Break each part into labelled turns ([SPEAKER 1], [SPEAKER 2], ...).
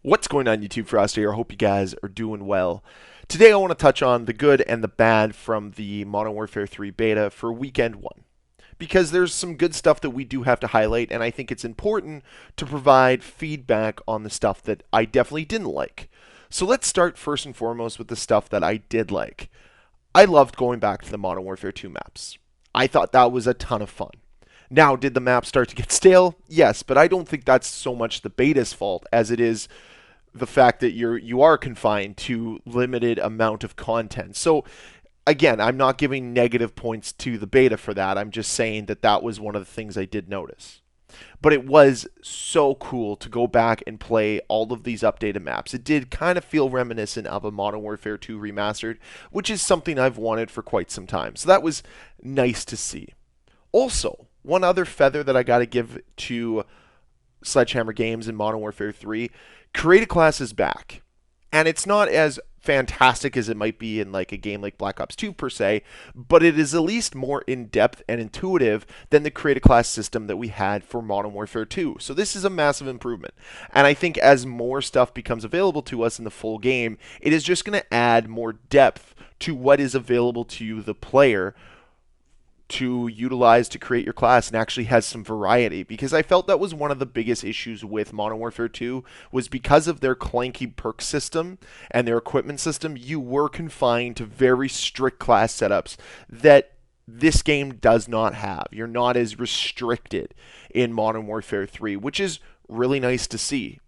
[SPEAKER 1] What's going on, YouTube? Ferocity here. I hope you guys are doing well. Today I want to touch on the good and the bad from the Modern Warfare 3 beta for weekend 1. Because there's some good stuff that we do have to highlight, and I think it's important to provide feedback on the stuff that I definitely didn't like. So let's start first and foremost with the stuff that I did like. I loved going back to the Modern Warfare 2 maps. I thought that was a ton of fun. Now, did the map start to get stale? Yes, but I don't think that's so much the beta's fault as it is the fact that you are confined to limited amount of content. So again, I'm not giving negative points to the beta for that. I'm just saying that that was one of the things I did notice. But it was so cool to go back and play all of these updated maps. It did kind of feel reminiscent of a Modern Warfare 2 remastered, which is something I've wanted for quite some time. So that was nice to see. Also, one other feather that I got to give to Sledgehammer Games in Modern Warfare 3, Create a Class is back. And it's not as fantastic as it might be in like a game like Black Ops 2 per se, but it is at least more in-depth and intuitive than the Create a Class system that we had for Modern Warfare 2. So this is a massive improvement. And I think as more stuff becomes available to us in the full game, it is just going to add more depth to what is available to you, the player, to utilize to create your class and actually has some variety, because I felt that was one of the biggest issues with Modern Warfare 2 was because of their clanky perk system and their equipment system, you were confined to very strict class setups that this game does not have. You're not as restricted in Modern Warfare 3, which is really nice to see.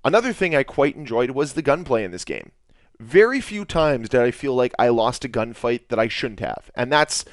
[SPEAKER 1] Another thing I quite enjoyed was the gunplay in this game. Very few times did I feel like I lost a gunfight that I shouldn't have, and that's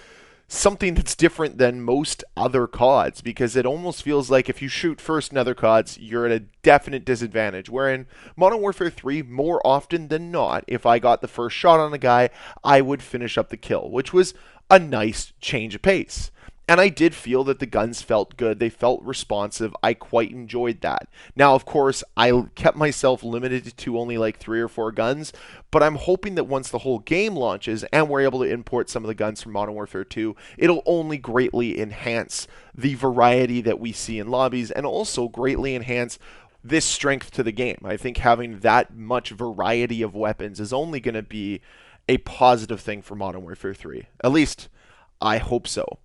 [SPEAKER 1] something that's different than most other CODs, because it almost feels like if you shoot first in other CODs, you're at a definite disadvantage. Where in Modern Warfare 3, more often than not, if I got the first shot on a guy, I would finish up the kill, which was a nice change of pace. And I did feel that the guns felt good. They felt responsive. I quite enjoyed that. Now, of course, I kept myself limited to only like 3 or 4 guns, but I'm hoping that once the whole game launches and we're able to import some of the guns from Modern Warfare 2, it'll only greatly enhance the variety that we see in lobbies and also greatly enhance this strength to the game. I think having that much variety of weapons is only going to be a positive thing for Modern Warfare 3. At least, I hope so.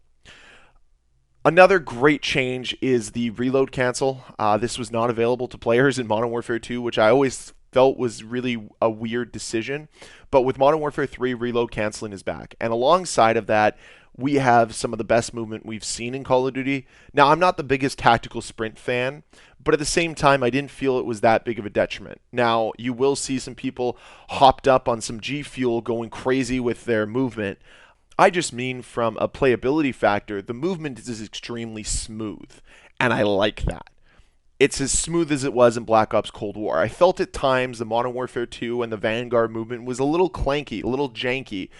[SPEAKER 1] Another great change is the reload cancel. This was not available to players in Modern Warfare 2, which I always felt was really a weird decision. But with Modern Warfare 3, reload canceling is back. And alongside of that, we have some of the best movement we've seen in Call of Duty. Now, I'm not the biggest tactical sprint fan, but at the same time, I didn't feel it was that big of a detriment. Now, you will see some people hopped up on some G Fuel going crazy with their movement. I just mean from a playability factor, the movement is extremely smooth, and I like that. It's as smooth as it was in Black Ops Cold War. I felt at times the Modern Warfare 2 and the Vanguard movement was a little clanky, a little janky,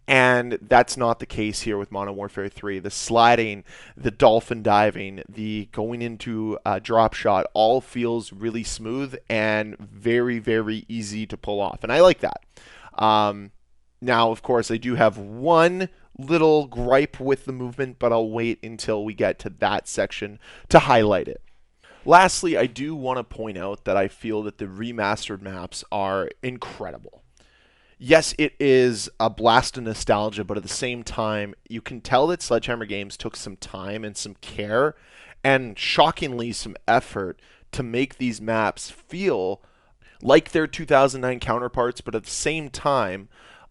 [SPEAKER 1] and that's not the case here with Modern Warfare 3. The sliding, the dolphin diving, the going into a drop shot all feels really smooth and very, very easy to pull off, and I like that. Now, of course, I do have one little gripe with the movement, but I'll wait until we get to that section to highlight it. Lastly, I do want to point out that I feel that the remastered maps are incredible. Yes, it is a blast of nostalgia, but at the same time, you can tell that Sledgehammer Games took some time and some care and shockingly some effort to make these maps feel like their 2009 counterparts, but at the same time,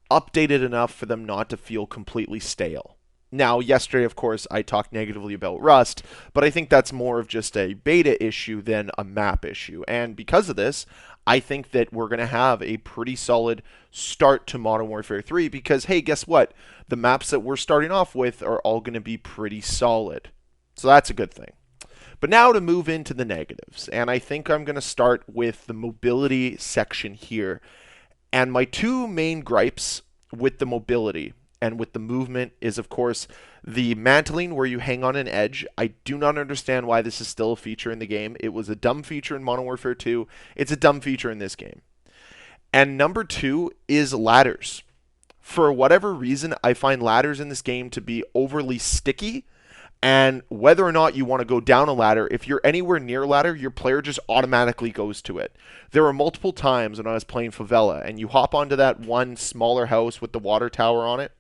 [SPEAKER 1] updated enough for them not to feel completely stale. Now, yesterday, of course, I talked negatively about Rust, but I think that's more of just a beta issue than a map issue. And because of this, I think that we're going to have a pretty solid start to Modern Warfare 3 because, hey, guess what? The maps that we're starting off with are all going to be pretty solid. So that's a good thing. But now to move into the negatives, and I think I'm going to start with the mobility section here. And my two main gripes with the mobility and with the movement is, of course, the mantling where you hang on an edge. I do not understand why this is still a feature in the game. It was a dumb feature in Modern Warfare 2. It's a dumb feature in this game. And number 2 is ladders. For whatever reason, I find ladders in this game to be overly sticky And whether or not you want to go down a ladder, if you're anywhere near a ladder, your player just automatically goes to it. There were multiple times when I was playing Favela, and you hop onto that one smaller house with the water tower on it,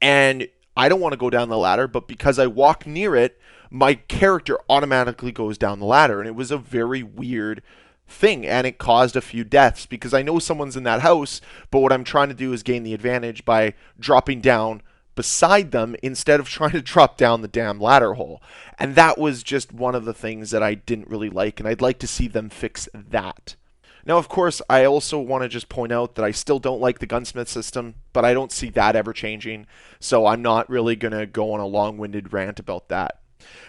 [SPEAKER 1] and I don't want to go down the ladder, but because I walk near it, my character automatically goes down the ladder. And it was a very weird thing, and it caused a few deaths because I know someone's in that house, but what I'm trying to do is gain the advantage by dropping down beside them instead of trying to drop down the damn ladder hole. And that was just one of the things that I didn't really like, and I'd like to see them fix that. Now, of course, I also want to just point out that I still don't like the gunsmith system, but I don't see that ever changing, so I'm not really going to go on a long-winded rant about that.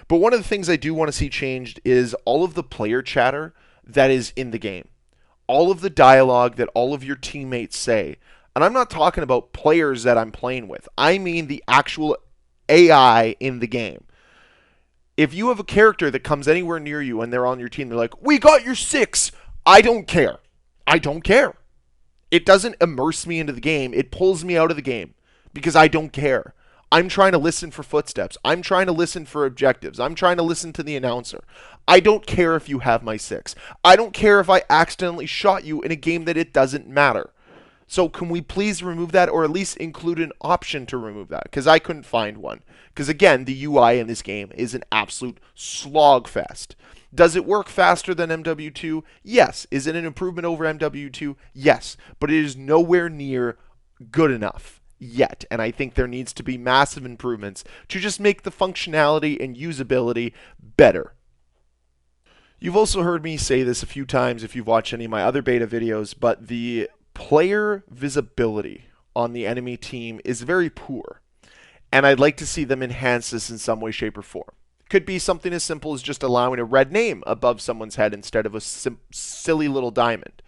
[SPEAKER 1] But one of the things I do want to see changed is all of the player chatter that is in the game. All of the dialogue that all of your teammates say. And I'm not talking about players that I'm playing with. I mean the actual AI in the game. If you have a character that comes anywhere near you and they're on your team, they're like, "We got your 6." I don't care. I don't care. It doesn't immerse me into the game. It pulls me out of the game because I don't care. I'm trying to listen for footsteps. I'm trying to listen for objectives. I'm trying to listen to the announcer. I don't care if you have my 6. I don't care if I accidentally shot you in a game that it doesn't matter. So can we please remove that, or at least include an option to remove that? Because I couldn't find one. Because again, the UI in this game is an absolute slog fest. Does it work faster than MW2? Yes. Is it an improvement over MW2? Yes. But it is nowhere near good enough yet. And I think there needs to be massive improvements to just make the functionality and usability better. You've also heard me say this a few times if you've watched any of my other beta videos, but the player visibility on the enemy team is very poor, and I'd like to see them enhance this in some way, shape, or form. Could be something as simple as just allowing a red name above someone's head instead of a silly little diamond.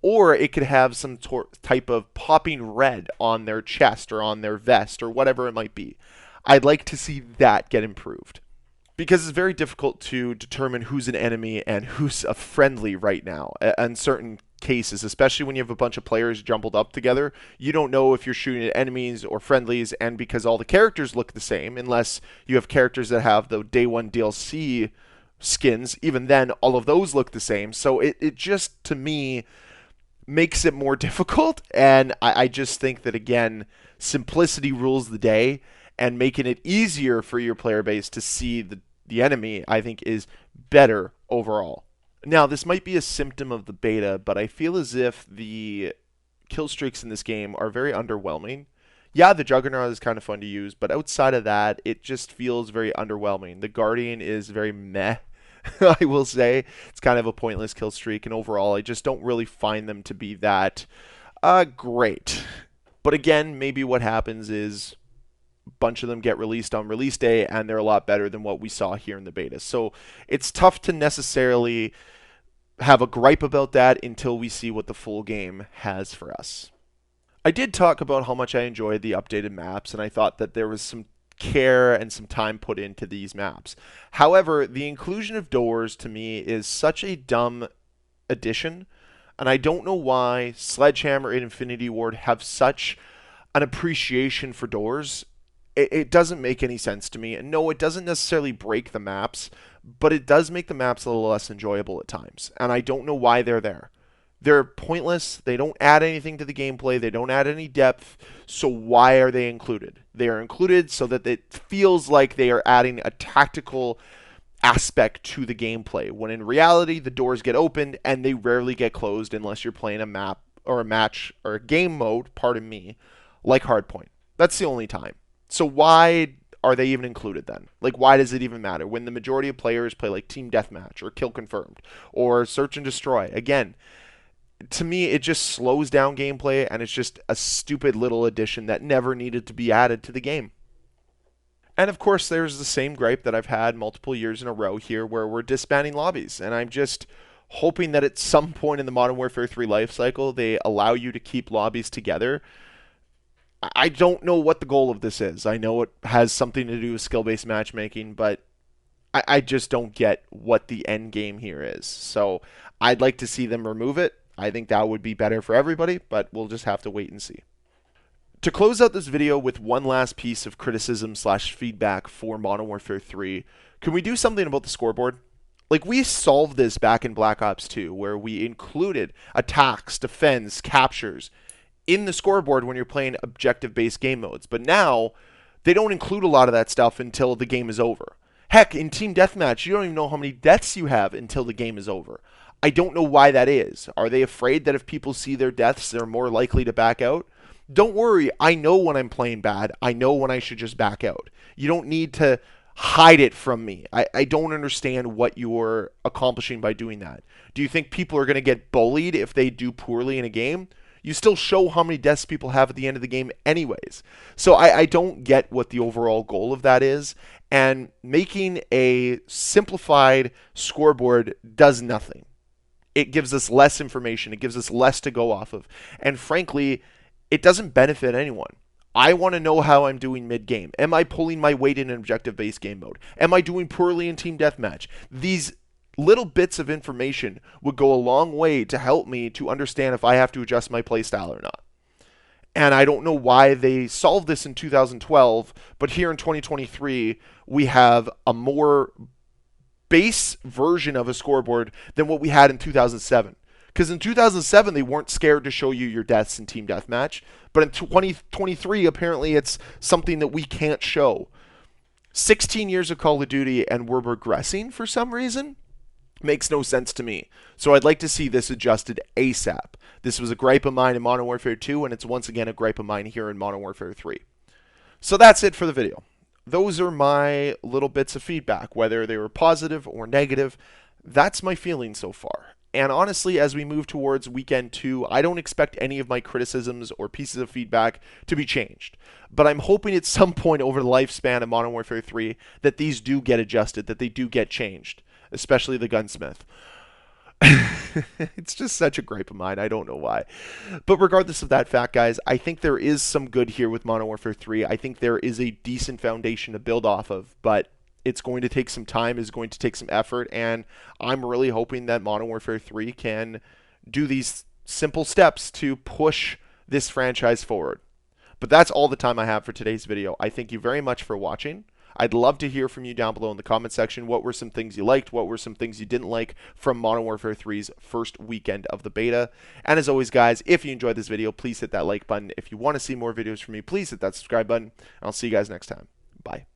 [SPEAKER 1] Or it could have some type of popping red on their chest or on their vest or whatever it might be. I'd like to see that get improved, because it's very difficult to determine who's an enemy and who's a friendly right now in certain cases, especially when you have a bunch of players jumbled up together. You don't know if you're shooting at enemies or friendlies, and because all the characters look the same, unless you have characters that have the day one DLC skins, even then all of those look the same. So it just, to me, makes it more difficult, and I just think that, again, simplicity rules the day, and making it easier for your player base to see the enemy, I think, is better overall. Now, this might be a symptom of the beta, but I feel as if the kill streaks in this game are very underwhelming. Yeah, the Juggernaut is kind of fun to use, but outside of that, it just feels very underwhelming. The Guardian is very meh, I will say. It's kind of a pointless kill streak, and overall, I just don't really find them to be that great. But again, maybe what happens is bunch of them get released on release day, and they're a lot better than what we saw here in the beta. So it's tough to necessarily have a gripe about that until we see what the full game has for us. I did talk about how much I enjoyed the updated maps, and I thought that there was some care and some time put into these maps. However, the inclusion of doors to me is such a dumb addition, and I don't know why Sledgehammer and Infinity Ward have such an appreciation for doors. It doesn't make any sense to me. And no, it doesn't necessarily break the maps, but it does make the maps a little less enjoyable at times. And I don't know why they're there. They're pointless. They don't add anything to the gameplay. They don't add any depth. So why are they included? They are included so that it feels like they are adding a tactical aspect to the gameplay, when in reality, the doors get opened and they rarely get closed unless you're playing a map or a match or a game mode, pardon me, like Hardpoint. That's the only time. So why are they even included then? Like, why does it even matter when the majority of players play like Team Deathmatch or Kill Confirmed or Search and Destroy? Again, to me, it just slows down gameplay, and it's just a stupid little addition that never needed to be added to the game. And of course, there's the same gripe that I've had multiple years in a row here, where we're disbanding lobbies, and I'm just hoping that at some point in the Modern Warfare 3 life cycle, they allow you to keep lobbies together. I don't know what the goal of this is. I know it has something to do with skill-based matchmaking, but I just don't get what the end game here is. So I'd like to see them remove it. I think that would be better for everybody, but we'll just have to wait and see. To close out this video with one last piece of criticism slash feedback for Modern Warfare 3, can we do something about the scoreboard? Like, we solved this back in Black Ops 2, where we included attacks, defense, captures in the scoreboard when you're playing objective-based game modes. But now, they don't include a lot of that stuff until the game is over. Heck, in Team Deathmatch, you don't even know how many deaths you have until the game is over. I don't know why that is. Are they afraid that if people see their deaths, they're more likely to back out? Don't worry, I know when I'm playing bad. I know when I should just back out. You don't need to hide it from me. I don't understand what you're accomplishing by doing that. Do you think people are going to get bullied if they do poorly in a game? You still show how many deaths people have at the end of the game anyways. So I don't get what the overall goal of that is. And making a simplified scoreboard does nothing. It gives us less information. It gives us less to go off of. And frankly, it doesn't benefit anyone. I want to know how I'm doing mid-game. Am I pulling my weight in an objective-based game mode? Am I doing poorly in Team Deathmatch? These little bits of information would go a long way to help me to understand if I have to adjust my playstyle or not. And I don't know why they solved this in 2012, but here in 2023, we have a more base version of a scoreboard than what we had in 2007. Because in 2007, they weren't scared to show you your deaths in Team Deathmatch. But in 2023, apparently it's something that we can't show. 16 years of Call of Duty and we're regressing for some reason? Makes no sense to me. So I'd like to see this adjusted ASAP. This was a gripe of mine in Modern Warfare 2, and it's once again a gripe of mine here in Modern Warfare 3. So that's it for the video. Those are my little bits of feedback, whether they were positive or negative. That's my feeling so far. And honestly, as we move towards weekend 2, I don't expect any of my criticisms or pieces of feedback to be changed. But I'm hoping at some point over the lifespan of Modern Warfare 3 that these do get adjusted, that they do get changed, especially the gunsmith. It's just such a gripe of mine. I don't know why. But regardless of that fact, guys, I think there is some good here with Modern Warfare 3. I think there is a decent foundation to build off of, but it's going to take some time, it's going to take some effort, and I'm really hoping that Modern Warfare 3 can do these simple steps to push this franchise forward. But that's all the time I have for today's video. I thank you very much for watching. I'd love to hear from you down below in the comment section. What were some things you liked? What were some things you didn't like from Modern Warfare 3's first weekend of the beta? And as always, guys, if you enjoyed this video, please hit that like button. If you want to see more videos from me, please hit that subscribe button. And I'll see you guys next time. Bye.